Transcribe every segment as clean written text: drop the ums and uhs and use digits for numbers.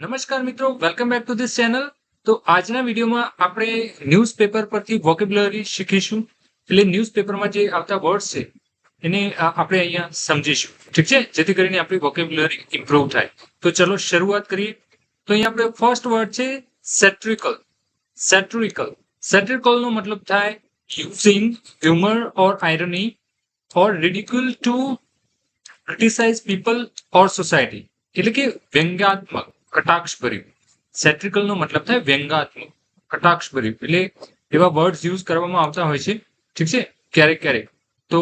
નમસ્કાર મિત્રો, welcome back to this channel. તો આજના વિડીયોમાં આપણે ન્યૂઝપેપર પરથી વોકેબ્યુલરી શીખીશું. એટલે ન્યૂઝપેપરમાં જે આવતા વર્ડ્સ છે એને આપણે અહીંયા સમજીશું, ઠીક છે, જેથી કરીને આપણી વોકેબ્યુલરી ઇમ્પ્રુવ થાય. તો ચલો શરૂઆત કરીએ. તો અહીંયા આપણે ફર્સ્ટ વર્ડ છે સેટ્રિકલ. સેટ્રિકલ સેટ્રિકલનો મતલબ થાય યુઝિંગ હ્યુમર ઓર આયરની ઓર રિડિક્યુલ ટુ ક્રિટિસાઇઝ પીપલ ઓર સોસાયટી. એટલે કે વ્યંગ્યાત્મક, કટાક્ષભર્યું. સેટ્રિકલ નો મતલબ થાય વ્યંગાત્મક, કટાક્ષભર્યું. એટલે એવા વર્ડ્સ યુઝ કરવામાં આવતા હોય છે, ઠીક છે, ક્યારેક ક્યારેક. તો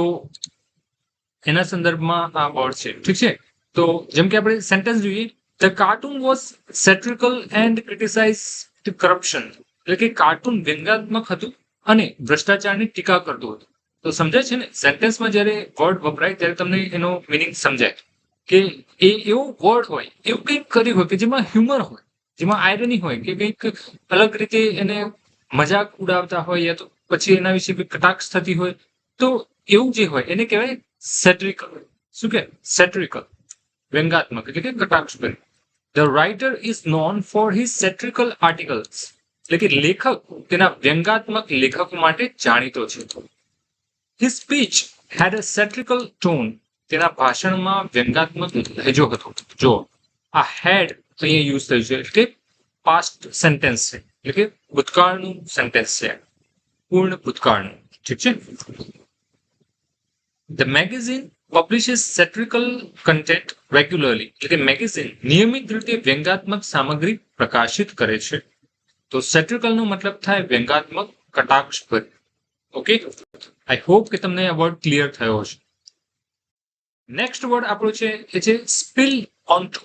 એના સંદર્ભમાં આ વર્ડ છે, ઠીક છે. તો જેમ કે આપણે સેન્ટેન્સ જોઈએ, the cartoon was satirical and criticise corruption. એટલે કે કાર્ટૂન વ્યંગાત્મક હતું અને ભ્રષ્ટાચારની ટીકા કરતું હતું. તો સમજાય છે ને, સેન્ટેન્સમાં જ્યારે વર્ડ વપરાય ત્યારે તમને એનો મિનિંગ સમજાય કે એ એવો વર્ડ હોય, એવું કંઈક કર્યું હોય કે જેમાં હ્યુમર હોય, જેમાં આયરની હોય, કે કંઈક અલગ રીતે એને મજાક ઉડાવતા હોય, યા તો પછી એના વિશે કટાક્ષ થતી હોય. તો એવું જે હોય એને કહેવાય સેટ્રિકલ. શું કે સેટ્રિકલ, વ્યંગાત્મક એટલે કે કટાક્ષભરી. The writer is known for his satirical articles. એટલે કે લેખક તેના વ્યંગાત્મક લેખકો માટે જાણીતો છે. His speech had a satirical tone. તેના ભાષણમાં વ્યંગાત્મક લહેજો હતો. જો આ હેડ અહીંયા યુઝ થયું છે એટલે કે પાસ્ટ સેન્ટેન્સ છે, એટલે કે ભૂતકાળનું સેન્ટેન્સ છે, પૂર્ણ ભૂતકાળનું, ઠીક છે. The magazine publishes satirical content regularly. એટલે કે મેગેઝિન નિયમિત રીતે વ્યંગાત્મક સામગ્રી પ્રકાશિત કરે છે. તો સેટ્રિકલનો મતલબ થાય વ્યંગાત્મક, કટાક્ષભર. ઓકે, આઈ હોપ કે તમને આ વર્ડ ક્લિયર થયો હશે. નેક્સ્ટ વર્ડ આપણો છે એ છે સ્પિલ ઓન્ટો.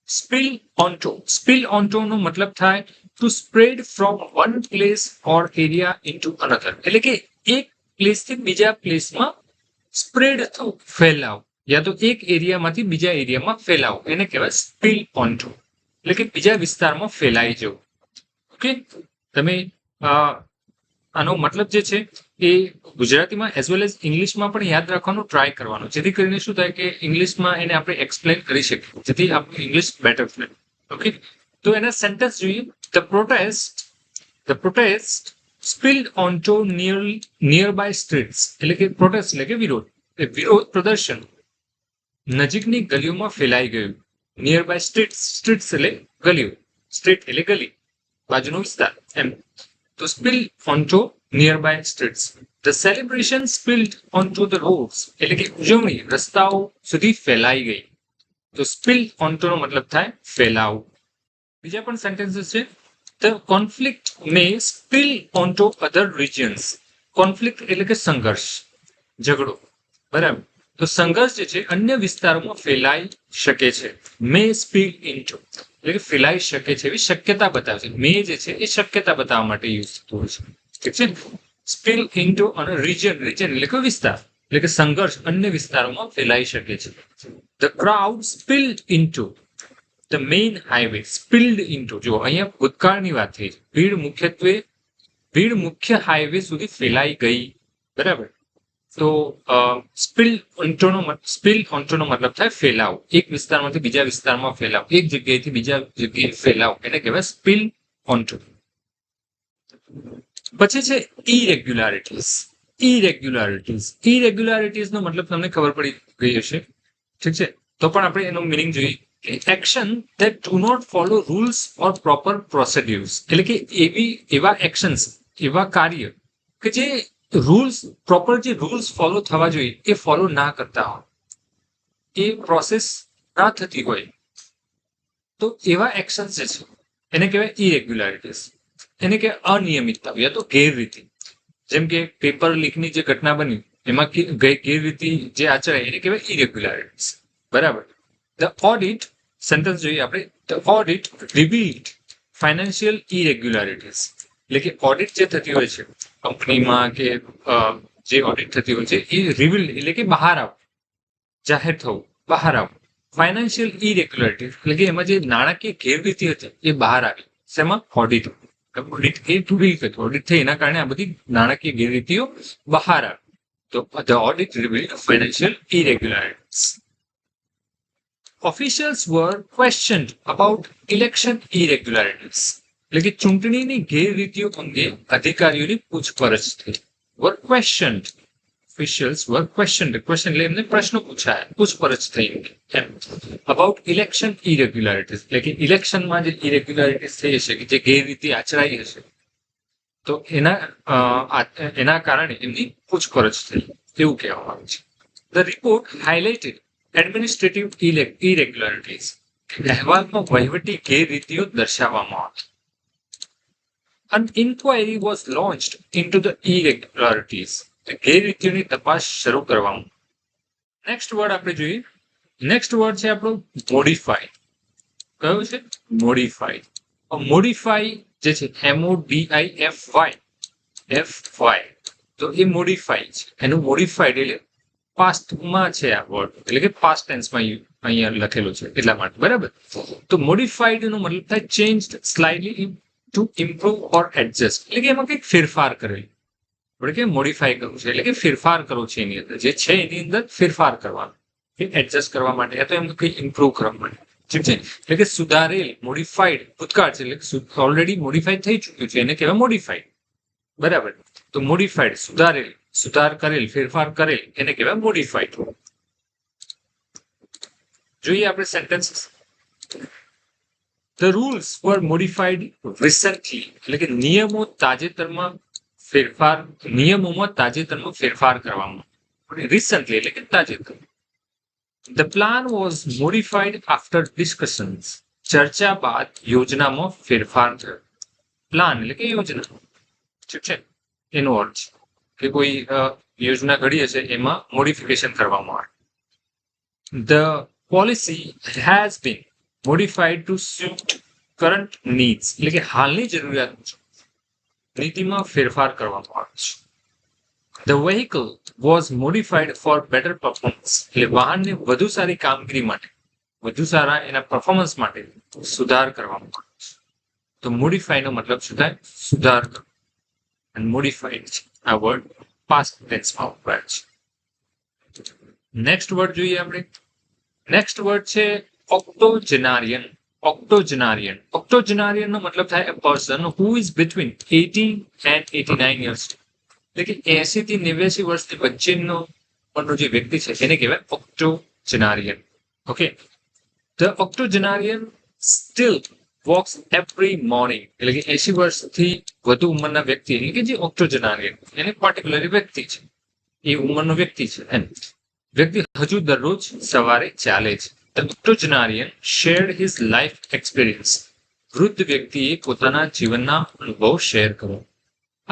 સ્પિલ ઓન્ટો. સ્પિલ ઓન્ટો નો મતલબ થાય two spread from one place or area into another. એટલે કે એક પ્લેસ થી બીજા પ્લેસમાં સ્પ્રેડ થવું, ફેલાવ, યા તો એક એરિયામાંથી બીજા એરિયામાં ફેલાવ, એને કહેવાય સ્પિલ ઓન્ટો. એટલે કે બીજા વિસ્તારમાં ફેલાઈ જવું. ઓકે, તમે આનો મતલબ જે છે એ ગુજરાતીમાં એઝ વેલ એઝ ઇંગ્લિશમાં પણ યાદ રાખવાનું ટ્રાય કરવાનું, જેથી કરીને શું થાય કે ઇંગ્લિશમાં એને આપણે એક્સપ્લેન કરી શકીએ, જેથી આપણું ઇંગ્લિશ બેટર થાય. ઓકે, તો એના સેન્ટેન્સ જોઈએ. The protest spilled onto nearby streets. એટલે કે પ્રોટેસ્ટ એટલે કે વિરોધ, વિરોધ પ્રદર્શન નજીકની ગલીઓમાં ફેલાઈ ગયું. નિયર બાય સ્ટ્રીટ્સ, સ્ટ્રીટ્સ એટલે ગલીઓ, સ્ટ્રીટ એટલે ગલી, બાજુનો વિસ્તાર એમ. તો spill onto nearby streets. The celebration spilled onto the roads. એટલે કે ઉજવણી રસ્તાઓ સુધી ફેલાઈ ગઈ. તો સ્પિલ ઓન્ટો નો મતલબ થાય ફેલાવ. બીજા પણ સેન્ટેન્સીસ છે. The conflict may spill onto other regions. Conflict એટલે કે સંઘર્ષ, ઝઘડો, બરાબર. તો સંઘર્ષ જે છે અન્ય વિસ્તારોમાં ફેલાઈ શકે છે. મે સ્પિલ ઇન્ટુ એટલે કે ફેલાઈ શકે છે, એવી શક્યતા બતાવે છે. મે જે છે એ શક્યતા બતાવવા માટે યુઝ થતું હોય છે, ઠીક છે. સ્પિલ ઇન્ટુ અને રિજન, રિજન એટલે કે વિસ્તાર, એટલે કે સંઘર્ષ અન્ય વિસ્તારોમાં ફેલાઈ શકે છે. The crowd spilled into the main highway. Spilled into, જો અહીંયા ભૂતકાળની વાત થઈ છે. ભીડ મુખ્ય હાઈવે સુધી ફેલાઈ ગઈ, બરાબર. તો સ્પિલ ઓન્ટોનો મતલબ થાય ફેલાવ, એક વિસ્તારમાંથી બીજા વિસ્તારમાં ફેલાવ, એક જગ્યાએથી બીજા જગ્યાએ ફેલાવ, એને કહેવાય સ્પિલ ઓન્ટો. પછી છે ઇરેગ્યુલારિટીઝ. ઇરેગ્યુલારિટીઝ નો મતલબ તમને ખબર પડી ગઈ હશે, ઠીક છે. તો પણ આપણે એનો મિનિંગ જોઈએ. Action that do not follow rules or proper procedures. એટલે કે એવા એક્શન્સ, એવા કાર્ય કે જે રૂલ્સ, પ્રોપર જે રૂલ્સ ફોલો થવા જોઈએ એ ફોલો ના કરતા હોય, એ પ્રોસેસ ના થતી હોય, તો એવા એક્શન્સ જે છે એને કહેવાય ઇરેગ્યુલારિટીઝ. એને કહેવાય અનિયમિતતા યા તો ગેરરીતિ. જેમ કે પેપર લીકની જે ઘટના બની એમાં ગેરરીતિ જે આચરાય એને કહેવાય ઇરેગ્યુલારિટીઝ, બરાબર. ધ ઓડિટ, સેન્ટેન્સ જોઈએ આપણે. The audit revealed financial irregularities. એટલે કે ઓડિટ જે થતી હોય છે કંપનીમાં, કે જે ઓડિટ થતી હોય છે એ રિવીલ્ડ એટલે કે બહાર આવ, જાહેર થવું, બહાર આવ. ફાઇનાન્શિયલ ઇરેગ્યુલારિટીઝ એટલે કે એમાં જે નાણાકીય ગેરરીતિ હતી એ બહાર આવી. શેમાં? ઓડિટ. ઓડિટ એ ઓડિટ થઈ એના કારણે આ બધી નાણાકીય ગેરરીતિઓ બહાર આવી. તો the audit revealed financial irregularities. Officials were questioned about election irregularities, એટલે કે ચૂંટણીની ગેરરીતિઓ અંગે અધિકારીઓની પૂછપરછ થઈ. વર ક્વેશ્ચન્ડ, ઓફિશિયલ્સ વર ક્વેશ્ચન્ડ, ક્વેશ્ચન એટલે એમને પ્રશ્નો પૂછાયા, પૂછપરછ થઈ એમ અબાઉટ ઇલેક્શન ઇરેગ્યુલારિટીઝ, એટલે કે ઇલેક્શનમાં જે ઇરેગ્યુલારિટીઝ થઈ હશે, કે જે ગેરરીતિ આચરાઈ હશે, તો એના કારણે એમની પૂછપરછ થઈ એવું કહેવામાં આવે છે. ધ રિપોર્ટ હાઇલાઇટેડ એડમિનિસ્ટ્રેટિવ ઇરેગ્યુલારિટીઝ, અહેવાલમાં વહીવટી ગેરરીતિઓ દર્શાવવામાં આવી. An inquiry was launched into the irregularities, ગેરરીતિઓની તપાસ શરૂ કરવામાં. નેક્સ્ટ વર્ડ આપણે જોઈએ. નેક્સ્ટ વર્ડ છે આપણો મોડિફાઈ. કયો છે? મોડિફાઈ. મોડિફાઈ જે છે MODIFY, તો એ મોડિફાઈ છે. એનું મોડિફાઈડ એટલે પાસ્ટમાં છે આ વર્ડ, એટલે કે પાસ્ટ ટેન્સમાં અહીંયા લખેલું છે એટલા માટે, બરાબર. તો મોડિફાઈડ નો મતલબ થાય changed slightly to improve or adjust, એટલે કે એમાં કંઈક ફેરફાર કરેલ. આપણે કે મોડિફાઈ કરવું છે એટલે કે ફેરફાર કરવો છે, એની અંદર જે છે એની અંદર ફેરફાર કરવાનો, કે એડજસ્ટ કરવા માટે યા તો એમ કંઈ ઇમ્પ્રુવ કરવા માટે. ઠીક છે, એટલે કે સુધારેલ, મોડિફાઈડ ભૂતકાળ છે, એટલે ઓલરેડી મોડિફાઈડ થઈ ચૂક્યું છે, એને કહેવાય મોડિફાઈડ, બરાબર. તો મોડિફાઈડ સુધારેલ, સુધાર કરેલ, ફેરફાર કરેલ, એને કહેવાય મોડિફાઈડ. જોઈએ આપણે sentence. The rules were modified recently, એટલે કે નિયમોમાં તાજેતરમાં ફેરફાર કરવામાં. રિસન્ટલી એટલે કે તાજેતરમાં. The plan was modified after discussions, ચર્ચા બાદ યોજનામાં ફેરફાર થયો. પ્લાન એટલે કે યોજના, ઠીક છે, એનો અર્થ કે કોઈ યોજના ઘડી હશે એમાં મોડિફિકેશન કરવામાં આવે. The policy has been modified to suit current needs, એટલે કે હાલની જરૂરિયાત મુજબ નીતિમાં ફેરફાર કરવામાં આવે છે. The vehicle was modified for better performance, એટલે વાહનને વધુ સારી કામગીરી માટે, વધુ સારા એના પરફોર્મન્સ માટે સુધાર કરવામાં આવે છે. તો મોડિફાઈ નો મતલબ શું થાય? સુધાર કરવો. અને મોડિફાઈડ છે આ વર્ડ પાસ્ટ ટેન્સમાં વપરાય છે. નેક્સ્ટ વર્ડ જોઈએ આપણે. નેક્સ્ટ વર્ડ છે ઓક્ટોજેનારિયન. ઓક્ટોજેનારિયન, ઓક્ટોજેનારિયન નો મતલબ થાય a person who is between 18 and 89 years, એટલે કે 80 થી 89 વર્ષની વચ્ચેનો જે વ્યક્તિ છે એને કહેવાય octogenarian. Okay, the octogenarian still walks every morning, એટલે કે 80 વર્ષથી વધુ ઉંમરના વ્યક્તિ કે જે ઓક્ટોજેનારિયન એને પર્ટિક્યુલર વ્યક્તિ છે, એ ઉંમરનો વ્યક્તિ છે, એમ વ્યક્તિ હજુ દરરોજ સવારે ચાલે છે. The octogenarian shared his life experience, વૃદ્ધ વ્યક્તિએ પોતાના જીવનના અનુભવ શેર કર્યો.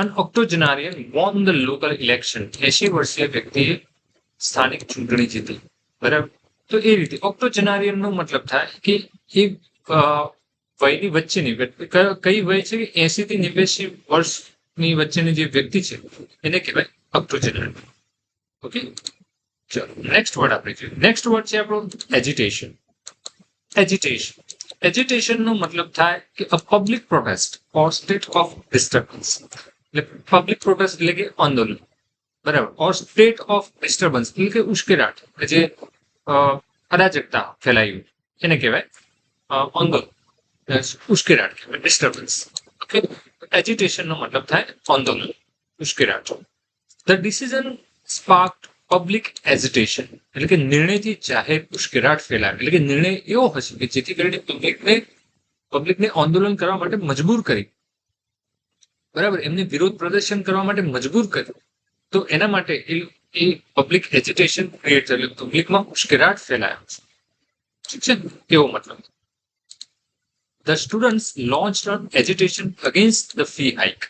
An octogenarian won the local election, 80 વર્ષીય વ્યક્તિએ સ્થાનિક ચૂંટણી જીતી, બરાબર. તો એ રીતે ઓક્ટોજેનારિયન નો મતલબ થાય કે એ વયની વચ્ચેની વ્યક્તિ, કઈ વય છે કે 80 થી 89 વર્ષની વચ્ચેની જે વ્યક્તિ છે એને કહેવાય ઓક્ટોજેનારિયન. ઓકે, ચલો નેક્સ્ટ વર્ડ આપણે જોઈએ. નેક્સ્ટ વર્ડ છે આપણો એજિટેશન. એજિટેશન, એજિટેશન નો મતલબ થાય કે a public protest or state of disturbance, એટલે પબ્લિક પ્રોટેસ્ટ એટલે કે આંદોલન, બરાબર, ઓર સ્ટેટ ઓફ ડિસ્ટર્બન્સ એટલે કે ઉશ્કેરાટ, કે જે અરાજકતા ફેલાયું એને કહેવાય આંદોલન, ઉશ્કેરાટ કહેવાય, ડિસ્ટર્બન્સ. ઓકે, એજિટેશન નો મતલબ થાય આંદોલન, ઉશ્કેરાટ. ધ ડિસિઝન સ્પાર્ક્ડ પબ્લિક એજિટેશન, એટલે કે નિર્ણયથી જાહેર ઉશ્કેરાટ ફેલાય, એટલે કે નિર્ણય એવો હશે કે જેથી કરીને પબ્લિકને આંદોલન કરવા માટે મજબૂર કરી, બરાબર, એમને વિરોધ પ્રદર્શન કરવા માટે મજબૂર કરી. તો એના માટે એ પબ્લિક એજિટેશન ક્રિએટ થયેલું, પબ્લિકમાં ઉશ્કેરાટ ફેલાયો, ઠીક છે, એવો મતલબ. The students launched an agitation against the fee hike,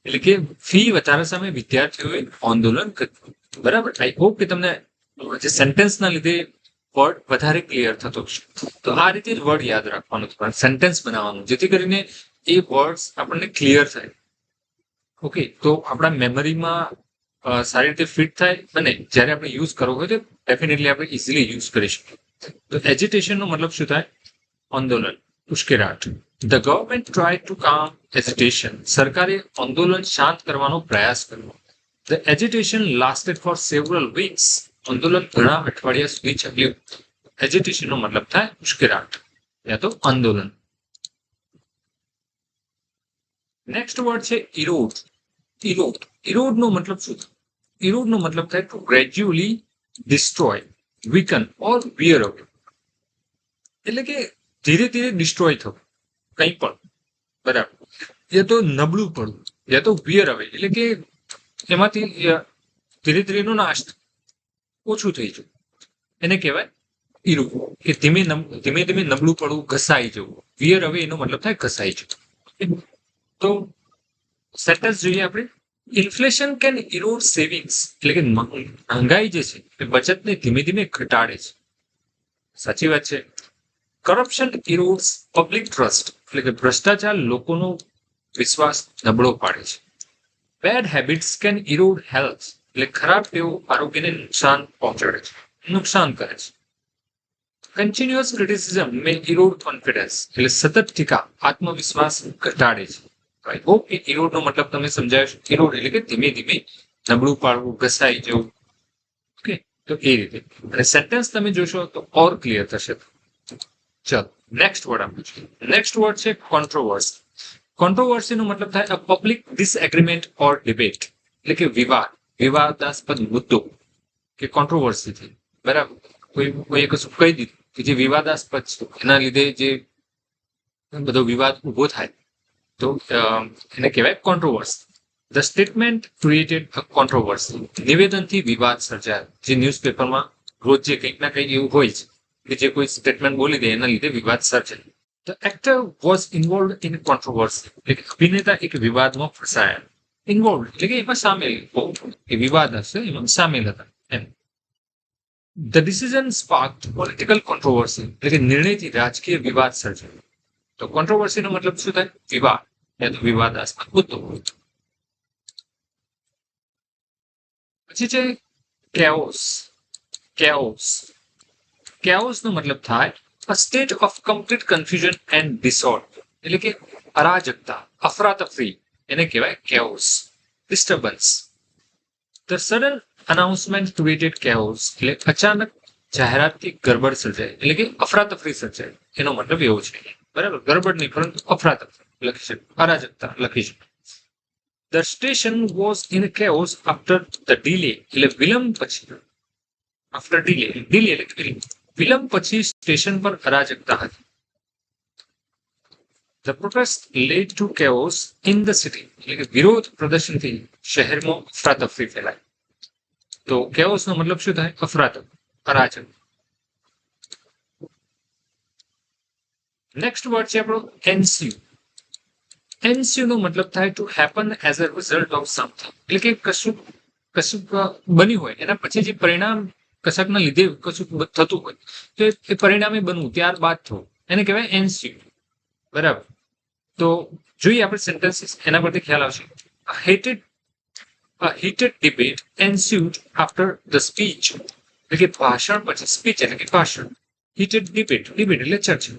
એટલે કે ફી વધારા સામે વિદ્યાર્થીઓએ આંદોલન કર્યું, બરાબર. આઈ હોપ કે તમને જે સેન્ટેન્સના લીધે વર્ડ વધારે ક્લિયર થતો છે. તો આ રીતે જ વર્ડ યાદ રાખવાનું, સેન્ટેન્સ બનાવવાનું, જેથી કરીને એ વર્ડ્સ આપણને ક્લિયર થાય. ઓકે, તો આપણા મેમરીમાં સારી રીતે ફિટ થાય અને જ્યારે આપણે યુઝ કરવો હોય તો ડેફિનેટલી આપણે ઇઝીલી યુઝ કરી શકીએ. તો એજિટેશનનો મતલબ શું થાય? આંદોલન, ઉશ્કેરાટ. ધ ગવર્મેન્ટ ટ્રાય ટુ કામ એજિટેશન, સરકારે આંદોલન શાંત કરવાનો પ્રયાસ કર્યો. The agitation lasted for several weeks. આંદોલન ઘણા અઠવાડિયા સુધી ચાલ્યું. એજિટેશન નો મતલબ થાય ઉશ્કેરાટ યા તો આંદોલન. નેક્સ્ટ વર્ડ છે ઇરોડ. ઇરોડ નો મતલબ શું થાય? ઇરોડ નો મતલબ થાય ટુ ગ્રેજ્યુઅલી ડિસ્ટ્રોય, વીકન ઓર વિયર અવે. એટલે કે ધીરે ધીરે ડિસ્ટ્રોય થવું કંઈ પણ, બરાબર, યા તો નબળું પડવું યા તો વિયર અવે એટલે કે એમાંથી ધીરે ધીરે એનો નાશ ઓછું થઈ જવું, એને કહેવાય ઇરોડ. કે ધીમે ધીમે નબળું પડવું, ઘસાઈ જવું. વિયર અવે એનો મતલબ થાય ઘસાઈ જવું. તો સેન્ટેન્સ જોઈએ આપણે. ઇન્ફ્લેશન કેન ઇરોડ સેવિંગ્સ, એટલે કે મહંગાઈ જે છે એ બચતને ધીમે ધીમે ઘટાડે છે. સાચી વાત છે. કરપ્શન ઇરોડ્સ પબ્લિક ટ્રસ્ટ, એટલે કે ભ્રષ્ટાચાર લોકોનો વિશ્વાસ નબળો પાડે છે. Bad habits can erode health, એટલે ખરાબ ટેવો આરોગ્યને નુકસાન પહોંચાડે છે, નુકસાન કરે છે. કન્ટિન્યુઅસ ક્રિટિસિઝમ મે ઇરોડ કોન્ફિડન્સ, એટલે સતત ટીકા આત્મવિશ્વાસ ઘટાડે છે. આઈ હોપ કે ઇરોડ નો મતલબ તમે સમજાયો છે. ઇરોડ એટલે કે ધીમે ધીમે નબળું પાડવું, ઘસાઈ જવું. ઓકે, તો એ રીતે. અને સેન્ટેન્સ તમે જોશો તો ઓર ક્લિયર થશે. ચલો નેક્સ્ટ વર્ડ આપણે જોઈએ. નેક્સ્ટ વર્ડ છે કોન્ટ્રોવર્સી. કોન્ટ્રોવર્સી નો મતલબ થાય અ પબ્લિક ડિસએગ્રીમેન્ટ ઓર ડિબેટ, એટલે કે વિવાદાસ્પદ મુદ્દો કે કોન્ટ્રોવર્સી થઈ, બરાબર. કોઈએ કશું કહી દીધું કે જે વિવાદાસ્પદ છે, એના લીધે જે બધો વિવાદ ઉભો થાય તો એને કહેવાય controversy. The statement created a controversy, નિવેદનથી વિવાદ સર્જાય. જે ન્યૂઝપેપરમાં રોજ જે કંઈક ના કંઈક એવું હોય છે કે જે કોઈ સ્ટેટમેન્ટ બોલી દે એના લીધે વિવાદ સર્જાય. The actor was involved in controversy, એટલે કે અભિનેતા એક વિવાદમાં ફસાયા. ઇન્વોલ્વ એટલે કે એમાં સામેલ, એ વિવાદ હશે એમાં સામેલ હતા એમ. ધ ડિસિઝન સ્પાર્ક્ડ પોલિટિકલ કોન્ટ્રોવર્સી, એટલે કે નિર્ણયથી રાજકીય વિવાદ સર્જાયો. તો કોન્ટ્રોવર્સીનો મતલબ શું થાય? વિવાદ યા તો વિવાદાસ્પદ મુદ્દો. પછી છે કેઓસ. કેઓસ નો મતલબ થાય a state of complete confusion and disorder, એટલે કે અરાજકતા, અફરાતફરી, એને કહેવાય chaos, disturbance. The sudden announcement created chaos, એટલે અચાનક જાહેરાતથી ગડબડ સર્જાય, એટલે કે અફરાતફરી સર્જાય, એનો મતલબ એવો છે. બરાબર, ગડબડ નહીં પરંતુ અફરાતફરી લખી શકે, અરાજકતા લખી શકે. The station was in chaos after the delay, એટલે વિલંબ પછી. આફ્ટર ડિલે એટલે વિલંબ પછી સ્ટેશન પર અરાજકતા હતી. The protest lead two chaos in the city, એટલે કે વિરોધ પ્રદર્શનથી શહેરમાં અફરાતફરી ફેલાય. તો કેઓસ નો મતલબ શું થાય? અફરાતફરી, અરાજક. નેક્સ્ટ વર્ડ છે આપણો એનસ્યુ. એનસ્યુ નો મતલબ થાય to happen as a result of something, એટલે કે કશું બન્યું હોય એના પછી જે પરિણામ કશાકના લીધે કશું થતું હોય તો એ પરિણામે બનવું, ત્યારબાદ થવું, એને કહેવાય એનસ્યુ. બરાબર. તો જોઈએ આપણે સેન્ટેન્સીસ, એના પરથી ખ્યાલ આવશે. A heated debate ensued after the speech, એટલે કે ભાષણ પછી. સ્પીચ એટલે કે ભાષણ. heated debate એટલે ચર્ચા.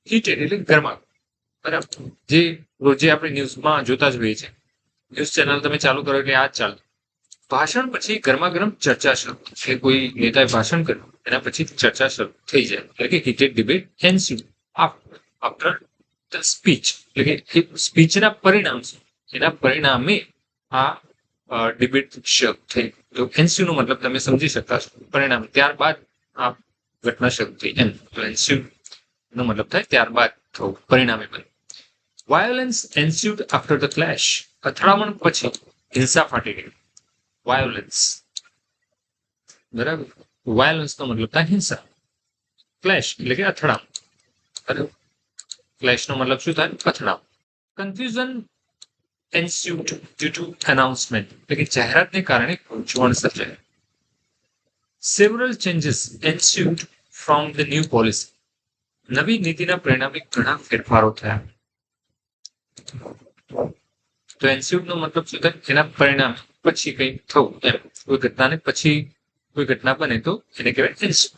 heated એટલે ગરમા, બરાબર. જે રોજે આપણે ન્યૂઝમાં જોતા જ હોઈએ છીએ. ન્યૂઝ ચેનલ તમે ચાલુ કરો એટલે આ જ ચાલુ. ભાષણ પછી ગરમા ગરમ ચર્ચા શરૂ, એટલે કોઈ નેતાએ ભાષણ કર્યું એના પછી ચર્ચા શરૂ થઈ જાય, એટલે કે heated debate ensued after the speech, એટલે કે સ્પીચના પરિણામ, એના પરિણામે આ ડિબેટ શરૂ થઈ. તો એન્સ્યુ નો મતલબ તમે સમજી શકતા છો, પરિણામ, ત્યારબાદ આ ઘટના શરૂ થઈ એમ. તો એન્સ્યુ નો મતલબ થાય ત્યારબાદ થવું, પરિણામે બન્યું. વાયોલન્સ એન્સ્યુડ આફ્ટર ધ ક્લેશ, અથડામણ પછી હિંસા ફાટી ગઈ. વાયોલન્સ, બરાબર. વાયોલન્સ નો મતલબ થાય હિંસા. ક્લેશ એટલે કે અથડામણ, બરાબર. ક્લેશ નો મતલબ શું થાય? અથડામણ. Confusion ensued due to announcement, એટલે કે જાહેરાતને કારણે ગૂંચવણ સર્જાય. Several changes ensued from the new policy, નવી નીતિના પરિણામે ઘણા ફેરફારો થયા. તો ensued નો મતલબ શું થાય? એના પરિણામે પછી કંઈ થવું એમ. કોઈ ઘટનાને પછી કોઈ ઘટના બને તો એને કહેવાય ensued.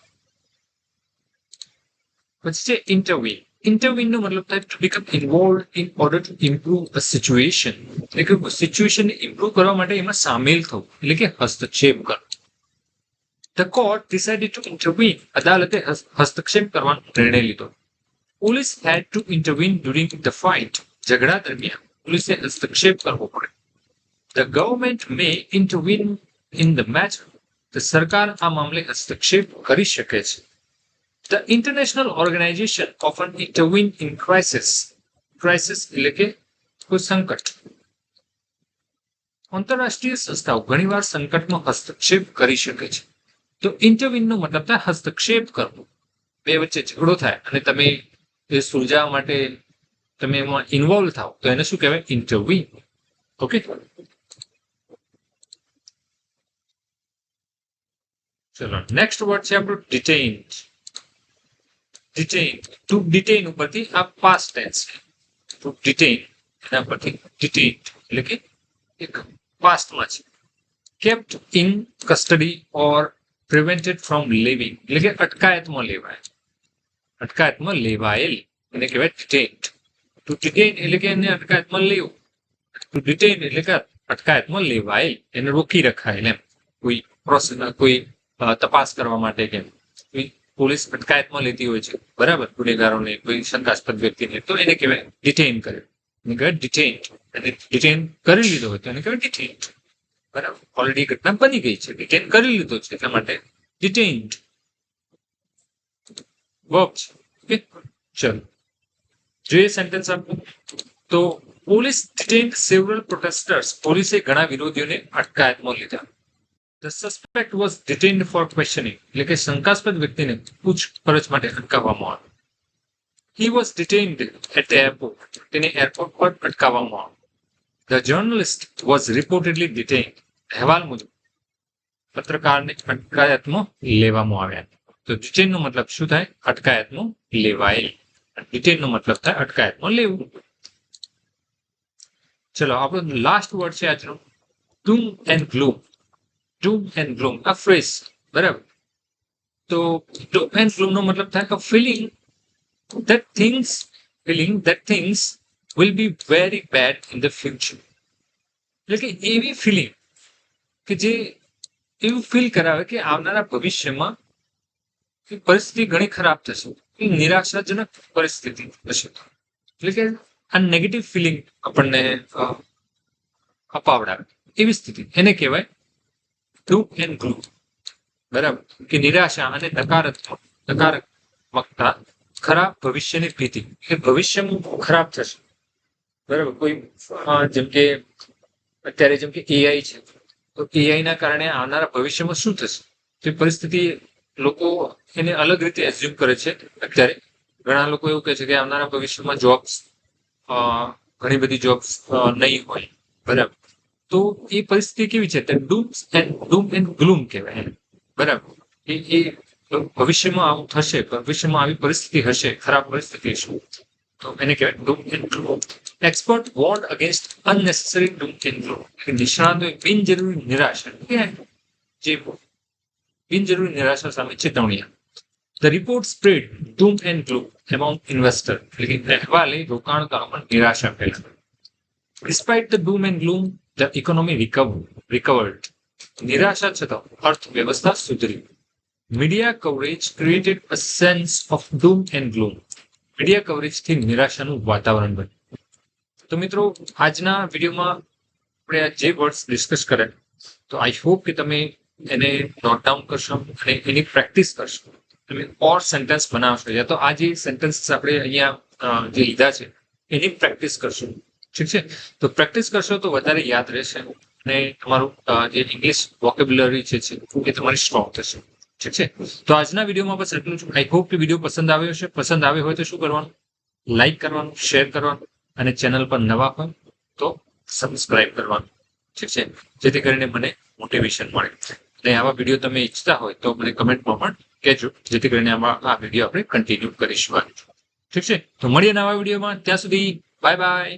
પછી છે intervene. Intervene નો મતલબ થાય to become involved in order to improve a situation, એટલે કે સિચ્યુએશનને ઇમ્પ્રૂવ કરવા માટે એમાં સામેલ થવું, એટલે કે હસ્તક્ષેપ કરવો. The court decided to intervene. અદાલતે હસ્તક્ષેપ કરવાનો નિર્ણય લીધો. Police had to intervene during the fight. ઝઘડા દરમિયાન પોલીસે હસ્તક્ષેપ કરવો પડે. The government may intervene in the matter. તો સરકાર આ મામલે હસ્તક્ષેપ કરી શકે છે. The international organization often intervene in crisis. Crisis એટલે કે કોઈ સંકટ. આંતરરાષ્ટ્રીય સંસ્થાઓ ઘણીવાર સંકટમાં હસ્તક્ષેપ કરી શકે છે. તો ઇન્ટરવીન નો મતલબ થાય હસ્તક્ષેપ કરવો. બે વચ્ચે ઝઘડો થાય અને તમે એ સુલઝાવવા માટે તમે એમાં ઇન્વોલ્વ થાવ તો એને શું કહેવાય? ઇન્ટરવીન. ઓકે, ચલો નેક્સ્ટ વર્ડ છે આપણો ડિટેઇન્ડ. ડિટેઇન, ટુ ડિટેઇન ઉપરથી આ પાસ્ટ ટેન્સ છે. ટુ ડિટેઇન એના પરથી ડિટેઇન્ડ એટલે કે એક પાસ્ટમાં છે. Kept in custody or પ્રિવેન્ટેડ from living એટલે કે અટકાયતમાં લેવાય. અટકાયતમાં લેવાયેલ એને કહેવાય ડિટેઇન્ડ. ટુ ડિટેઇન એટલે કે એને અટકાયતમાં લેવું. ટુ ડિટેઇન એટલે કે અટકાયતમાં લેવાયેલ, એને રોકી રખાયેલ એમ. કોઈ પ્રોસેસ, કોઈ તપાસ કરવા માટે કેમ પોલીસ અટકાયતમાં લેતી હોય છે, બરાબર, ગુનેગારોને, કોઈ શંકાસ્પદ વ્યક્તિને, તો એને કહેવાય ડિટેઇન કરે. એને કહેવાય ડિટેઇન્ડ. અને ડિટેઇન કરી લીધો હોય તો એને કહેવાય ડિટેઇન્ડ. બરાબર, ઓલરેડી ઘટના બની ગઈ છે, ડિટેઇન કરી લીધો છે, એટલા માટે ડિટેઇન્ડ વર્બ છે. ઓકે, ચલો જોઈએ સેન્ટેન્સ આપો. તો પોલીસ ડિટેઇન્ડ સેવરલ પ્રોટેસ્ટર્સ. પોલીસે ઘણા વિરોધીઓને અટકાયતમાં લીધા. The suspect was detained for questioning. એટલે કે શંકાસ્પદ વ્યક્તિને પૂછપરછ માટે અટકાવવામાં આવ્યો. He was detained at the airport. તેને એરપોર્ટ પર અટકાવવામાં આવ્યો. The journalist was reportedly detained. અહેવાલ મુજબ પત્રકારને અટકાયતમાં લેવામાં આવ્યા. તો ડિટેઇન નો મતલબ શું થાય? અટકાયતમાં લેવાયેલ. ડિટેઇન નો મતલબ થાય અટકાયતમાં લેવું. ચલો આપણો લાસ્ટ વર્ડ છે આજનો doom and gloom. doom and gloom આ ફ્રેઝ, બરાબર. તો doom and gloom નો મતલબ થાય a feeling that things will be very bad in the future. એટલે કે એવી ફિલિંગ કે જે એવું ફીલ કરાવે કે આવનારા ભવિષ્યમાં પરિસ્થિતિ ઘણી ખરાબ થશે, નિરાશાજનક પરિસ્થિતિ થશે. એટલે કે આ નેગેટિવ ફિલિંગ આપણને અપાવડાવે એવી સ્થિતિ, એને કહેવાય doom and gloom. બરાબર, કે નિરાશા અને નકારાત્મકતા, ખરાબ ભવિષ્યની ભીતિ કે ભવિષ્યમાં ખરાબ થશે. બરાબર, કોઈ જેમ કે અત્યારે જેમ કે એઆઈ છે, તો એઆઈ ના કારણે આવનારા ભવિષ્યમાં શું થશે તે પરિસ્થિતિ લોકો એને અલગ રીતે એઝ્યુમ કરે છે. અત્યારે ઘણા લોકો એવું કહે છે કે આવનારા ભવિષ્યમાં જોબ્સ, ઘણી બધી જોબ્સ નહીં હોય. બરાબર, તો એ પરિસ્થિતિ કેવી છે? ડૂમ એન્ડ ગ્લૂમ કહેવાય. બરાબર, એ ભવિષ્યમાં આવું થશે, ભવિષ્યમાં આવી પરિસ્થિતિ હશે, ખરાબ પરિસ્થિતિ હશે, તો એને કહેવાય doom and gloom. Expert warn against unnecessary doom and gloom. નિષ્ણાતોએ બિનજરૂરી નિરાશા, જે બિનજરૂરી નિરાશા સામે ચેતવણી આપી. The report spread doom and gloom among investors. એટલે કે અહેવાલે રોકાણકારોમાં નિરાશા ફેલાવી. Despite the doom and gloom, the economy recovered. નિરાશા છતાં અર્થવ્યવસ્થા સુધરી. Media coverage created a sense of doom and gloom. Media કવરેજથી નિરાશાનું વાતાવરણ બન્યું. તો મિત્રો, આજના વિડીયોમાં આપણે આ જે વર્ડ્સ ડિસ્કસ કર્યા, તો આઈ હોપ કે તમે એને નોટ ડાઉન કરશો અને એની પ્રેક્ટિસ કરશો. તમે ઓર સેન્ટેન્સ બનાવશો, યા તો આ જે સેન્ટેન્સ આપણે અહીંયા જે લીધા છે એની પ્રેક્ટિસ કરશો. ઠીક છે, તો પ્રેક્ટિસ કરશો તો વધારે યાદ રહેશે અને તમારું જે ઇંગ્લિશ વોકેબ્યુલરી છે એ તમારી સ્ટ્રોંગ થશે. ઠીક છે, તો આજના વિડીયોમાં બસ એટલું જ. આઈ હોપ કે વિડીયો પસંદ આવ્યો હશે. પસંદ આવ્યો હોય તો શું કરવાનું? લાઈક કરવાનું, શેર કરવાનું, અને ચેનલ પર નવા હોય તો સબસ્ક્રાઇબ કરવાનું. ઠીક છે, જેથી કરીને મને મોટિવેશન મળે. અને આવા વિડીયો તમે ઈચ્છતા હોય તો મને કમેન્ટમાં પણ કહેજો, જેથી કરીને આ વિડીયો આપણે કન્ટિન્યુ કરીશું. ઠીક છે, તો મળીએ નવા વિડીયોમાં. ત્યાં સુધી બાય બાય.